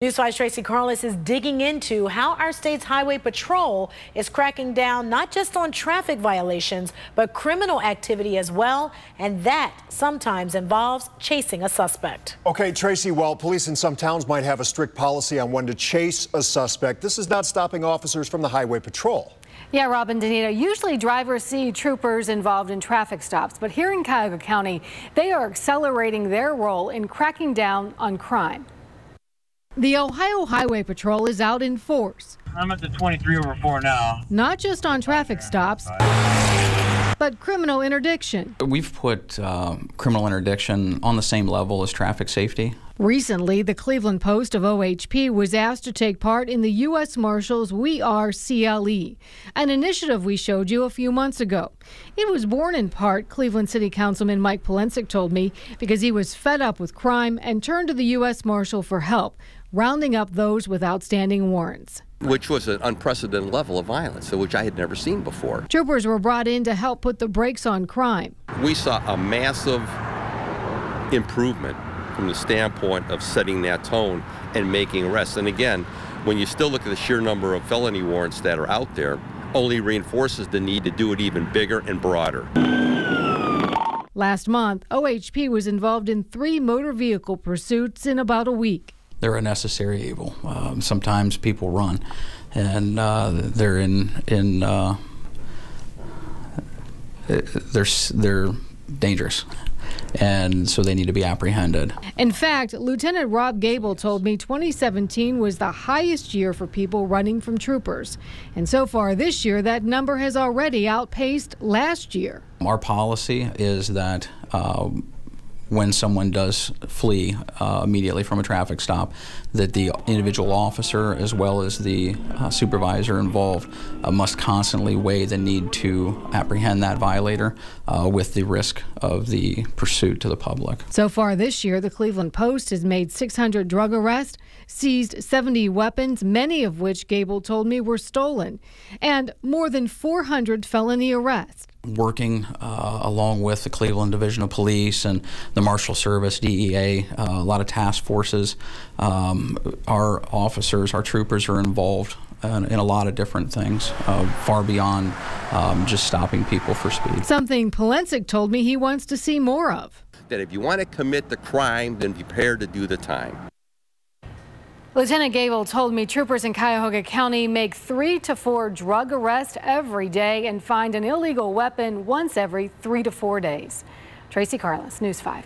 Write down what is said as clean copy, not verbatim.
News 5's Tracy Carlos is digging into how our state's highway patrol is cracking down not just on traffic violations, but criminal activity as well. And that sometimes involves chasing a suspect. Okay, Tracy, while police in some towns might have a strict policy on when to chase a suspect, this is not stopping officers from the highway patrol. Yeah, Robin, Danita, usually drivers see troopers involved in traffic stops, but here in Cuyahoga County, they are accelerating their role in cracking down on crime. The Ohio Highway Patrol is out in force. I'm at the 23/4 now. Not just on traffic stops, but criminal interdiction. We've put criminal interdiction on the same level as traffic safety. Recently, the Cleveland Post of OHP was asked to take part in the U.S. Marshals We Are CLE, an initiative we showed you a few months ago. It was born in part, Cleveland City Councilman Mike Polensek told me, because he was fed up with crime and turned to the U.S. Marshal for help, rounding up those with outstanding warrants. Which was an unprecedented level of violence, which I had never seen before. Troopers were brought in to help put the brakes on crime. We saw a massive improvement from the standpoint of setting that tone and making arrests. And again, when you still look at the sheer number of felony warrants that are out there, only reinforces the need to do it even bigger and broader. Last month, OHP was involved in 3 motor vehicle pursuits in about a week. They're a necessary evil. Sometimes people run, and they're dangerous, and so they need to be apprehended. In fact, Lieutenant Rob Gable told me 2017 was the highest year for people running from troopers, and so far this year that number has already outpaced last year. Our policy is that when someone does flee immediately from a traffic stop, that the individual officer as well as the supervisor involved must constantly weigh the need to apprehend that violator with the risk of the pursuit to the public. So far this year, the Cleveland Post has made 600 drug arrests, seized 70 weapons, many of which Gable told me were stolen, and more than 400 felony arrests. Working along with the Cleveland Division of Police and the Marshal Service, DEA, a lot of task forces, our officers, our troopers are involved in a lot of different things, far beyond just stopping people for speed. Something Polensek told me he wants to see more of. That if you want to commit the crime, then prepare to do the time. Lieutenant Gable told me troopers in Cuyahoga County make 3 to 4 drug arrests every day and find an illegal weapon once every 3 to 4 days. Tracy Carlos, News 5.